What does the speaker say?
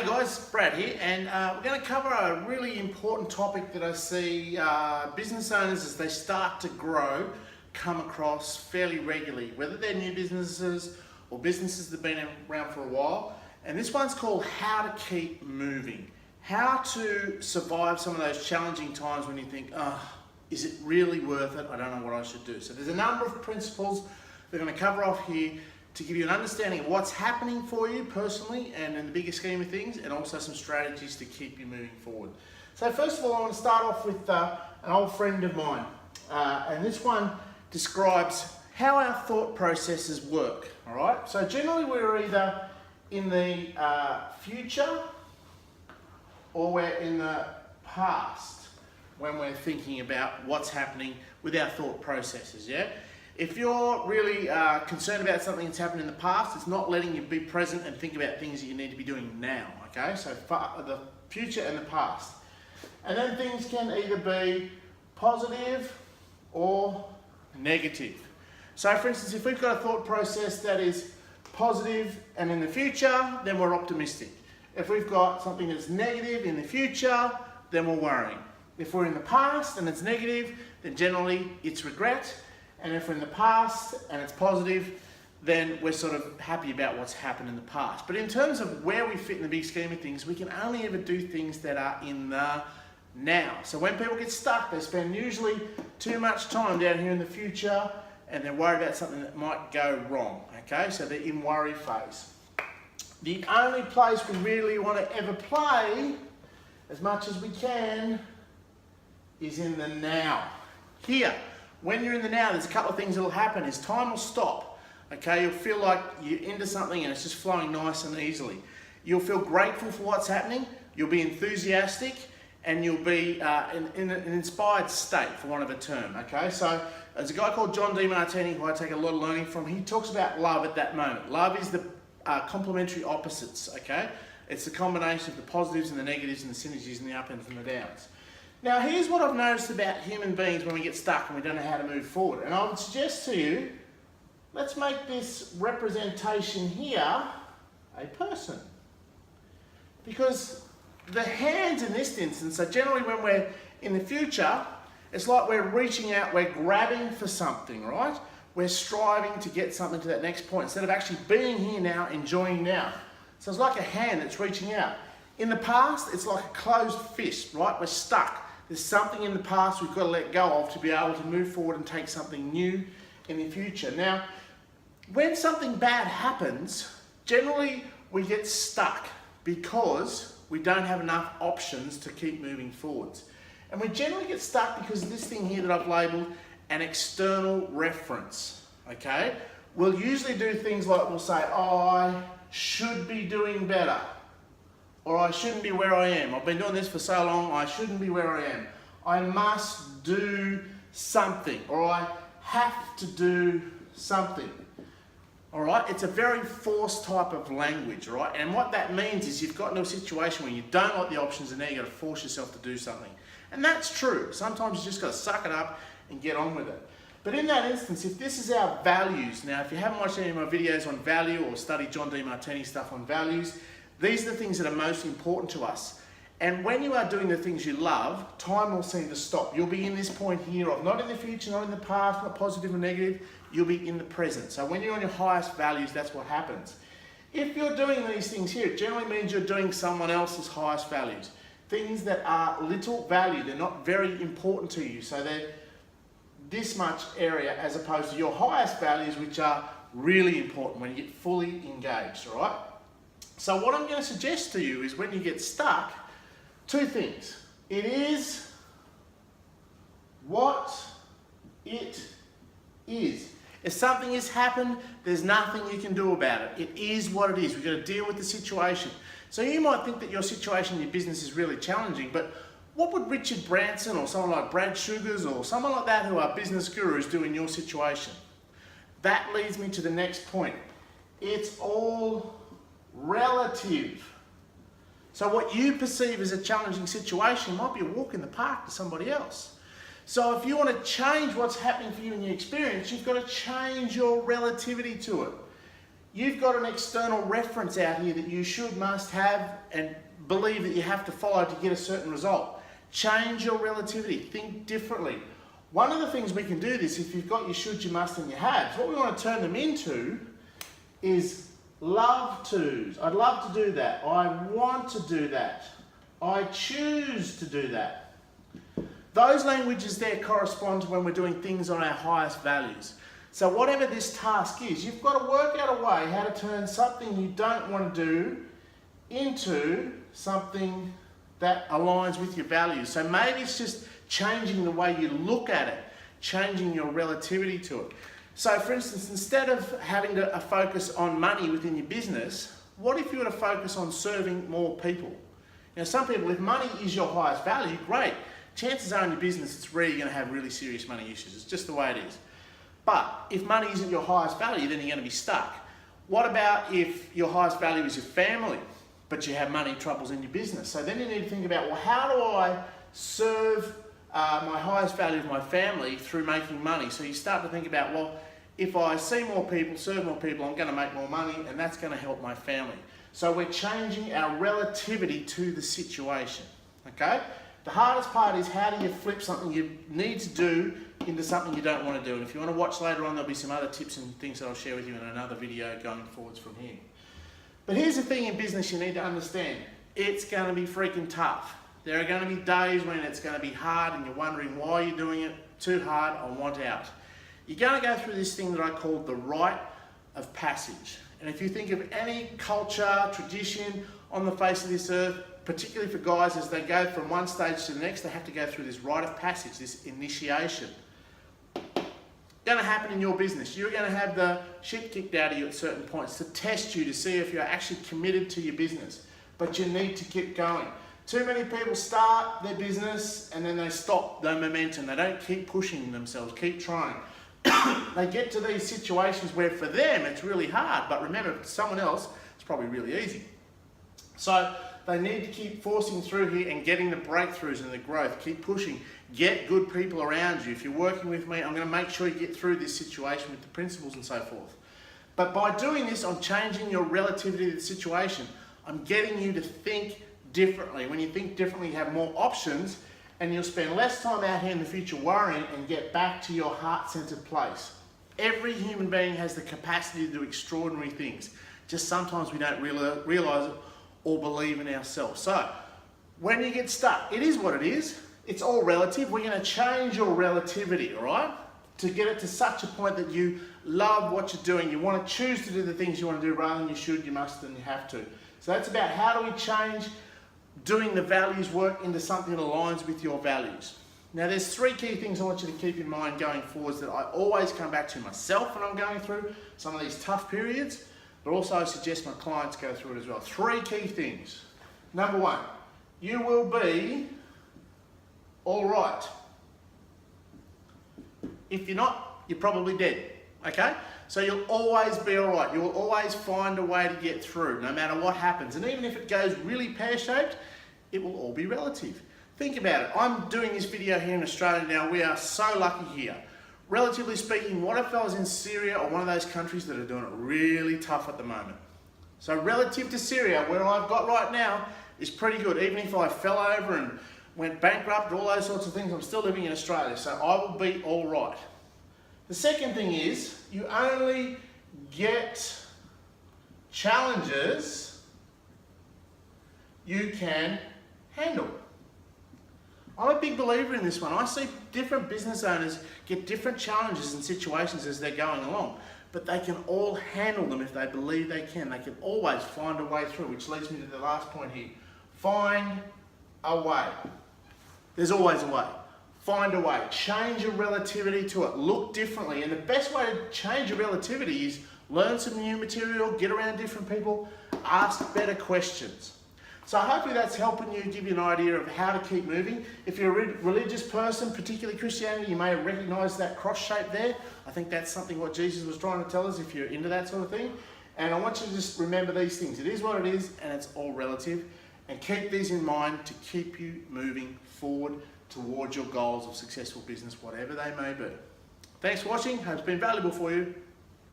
Hey guys, Brad here, and we're going to cover a really important topic that I see business owners as they start to grow come across fairly regularly, whether they're new businesses or businesses that have been around for a while. And this one's called how to keep moving, how to survive some of those challenging times when you think, is it really worth it? I don't know what I should do. So there's a number of principles we're going to cover off here to give you an understanding of what's happening for you personally and in the bigger scheme of things, and also some strategies to keep you moving forward. So first of all, I want to start off with an old friend of mine, and this one describes how our thought processes work. All right. So generally, we're either in the future or we're in the past when we're thinking about what's happening with our thought processes. Yeah. If you're really concerned about something that's happened in the past, it's not letting you be present and think about things that you need to be doing now, okay? So the future and the past. And then things can either be positive or negative. So for instance, if we've got a thought process that is positive and in the future, then we're optimistic. If we've got something that's negative in the future, then we're worrying. If we're in the past and it's negative, then generally it's regret. And if we're in the past and it's positive, then we're sort of happy about what's happened in the past. But in terms of where we fit in the big scheme of things, we can only ever do things that are in the now. So when people get stuck, they spend usually too much time down here in the future and they're worried about something that might go wrong. Okay, so they're in worry phase. The only place we really want to ever play, as much as we can, is in the now. Here. When you're in the now, there's a couple of things that will happen is time will stop. Okay, you'll feel like you're into something and it's just flowing nice and easily. You'll feel grateful for what's happening. You'll be enthusiastic and you'll be in an inspired state, for want of a term. Okay, so there's a guy called John Demartini who I take a lot of learning from. He talks about love at that moment. Love is the complementary opposites. Okay, it's the combination of the positives and the negatives and the synergies and the ups and the downs. Now, here's what I've noticed about human beings when we get stuck and we don't know how to move forward. And I would suggest to you, let's make this representation here a person. Because the hands in this instance are generally when we're in the future, it's like we're reaching out, we're grabbing for something, right? We're striving to get something to that next point instead of actually being here now, enjoying now. So it's like a hand that's reaching out. In the past, it's like a closed fist, right? We're stuck. There's something in the past we've got to let go of to be able to move forward and take something new in the future. Now, when something bad happens, generally we get stuck because we don't have enough options to keep moving forwards. And we generally get stuck because of this thing here that I've labelled an external reference, okay? We'll usually do things like we'll say, oh, I should be doing better. Or I shouldn't be where I am. I've been doing this for so long, I shouldn't be where I am. I must do something, or I have to do something. All right, it's a very forced type of language, right? And what that means is you've got into a situation where you don't like the options and now you've got to force yourself to do something. And that's true. Sometimes you just got to suck it up and get on with it. But in that instance, if this is our values, now if you haven't watched any of my videos on value or studied John Demartini stuff on values, these are the things that are most important to us. And when you are doing the things you love, time will seem to stop. You'll be in this point here of not in the future, not in the past, not positive or negative. You'll be in the present. So when you're on your highest values, that's what happens. If you're doing these things here, it generally means you're doing someone else's highest values. Things that are little value, they're not very important to you. So they're this much area as opposed to your highest values, which are really important when you get fully engaged, all right? So what I'm going to suggest to you is when you get stuck, two things. It is what it is. If something has happened, there's nothing you can do about it. It is what it is. We've got to deal with the situation. So you might think that your situation in your business is really challenging, but what would Richard Branson or someone like Brad Sugars or someone like that who are business gurus do in your situation? That leads me to the next point. It's all relative. So what you perceive as a challenging situation might be a walk in the park to somebody else. So if you want to change what's happening for you in your experience, you've got to change your relativity to it. You've got an external reference out here that you should, must have, and believe that you have to follow to get a certain result. Change your relativity. Think differently. One of the things we can do this, if you've got your should, you must, and your haves, what we want to turn them into is love tos. I'd love to do that. I want to do that. I choose to do that. Those languages there correspond to when we're doing things on our highest values. So whatever this task is, you've got to work out a way how to turn something you don't want to do into something that aligns with your values. So maybe it's just changing the way you look at it, changing your relativity to it. So for instance, instead of having a focus on money within your business, what if you were to focus on serving more people? Now some people, if money is your highest value, great. Chances are in your business, it's rare you're going to have really serious money issues. It's just the way it is. But if money isn't your highest value, then you're going to be stuck. What about if your highest value is your family, but you have money troubles in your business? So then you need to think about, well, how do I serve my highest value of my family through making money? So you start to think about, well, if I see more people, serve more people, I'm going to make more money, and that's going to help my family. So we're changing our relativity to the situation, okay? The hardest part is how do you flip something you need to do into something you don't want to do. And if you want to watch later on, there'll be some other tips and things that I'll share with you in another video going forwards from here. But here's the thing in business you need to understand. It's going to be freaking tough. There are going to be days when it's going to be hard and you're wondering why you're doing it. Too hard, I want out. You're going to go through this thing that I call the rite of passage. And if you think of any culture, tradition on the face of this earth, particularly for guys, as they go from one stage to the next, they have to go through this rite of passage, this initiation. Going to happen in your business. You're going to have the shit kicked out of you at certain points to test you to see if you're actually committed to your business. But you need to keep going. Too many people start their business and then they stop the momentum. They don't keep pushing themselves, keep trying. They get to these situations where for them it's really hard, but remember, for someone else, it's probably really easy. So they need to keep forcing through here and getting the breakthroughs and the growth. Keep pushing. Get good people around you. If you're working with me, I'm going to make sure you get through this situation with the principles and so forth. But by doing this, I'm changing your relativity to the situation. I'm getting you to think differently. When you think differently, you have more options and you'll spend less time out here in the future worrying and get back to your heart-centered place. Every human being has the capacity to do extraordinary things. Just sometimes we don't realize it or believe in ourselves. So when you get stuck, it is what it is. It's all relative. We're going to change your relativity, all right? To get it to such a point that you love what you're doing. You want to choose to do the things you want to do rather than you should, you must, and you have to. So that's about how do we change doing the values work into something that aligns with your values. Now there's three key things I want you to keep in mind going forwards that I always come back to myself when I'm going through some of these tough periods, but also I suggest my clients go through it as well. Three key things. Number one, you will be all right. If you're not, you're probably dead, okay? So you'll always be all right. You'll always find a way to get through, no matter what happens. And even if it goes really pear-shaped, it will all be relative. Think about it. I'm doing this video here in Australia now. We are so lucky here. Relatively speaking, what if I was in Syria or one of those countries that are doing it really tough at the moment? So relative to Syria, where I've got right now, is pretty good. Even if I fell over and went bankrupt, all those sorts of things, I'm still living in Australia, so I will be all right. The second thing is, you only get challenges you can handle. I'm a big believer in this one. I see different business owners get different challenges and situations as they're going along, but they can all handle them if they believe they can. They can always find a way through, which leads me to the last point here. Find a way. There's always a way. Find a way. Change your relativity to it. Look differently. And the best way to change your relativity is learn some new material, get around different people, ask better questions. So hopefully that's helping you, give you an idea of how to keep moving. If you're a religious person, particularly Christianity, you may recognize that cross shape there. I think that's something what Jesus was trying to tell us if you're into that sort of thing. And I want you to just remember these things. It is what it is, and it's all relative. And keep these in mind to keep you moving forward towards your goals of successful business, whatever they may be. Thanks for watching. Hope it's been valuable for you.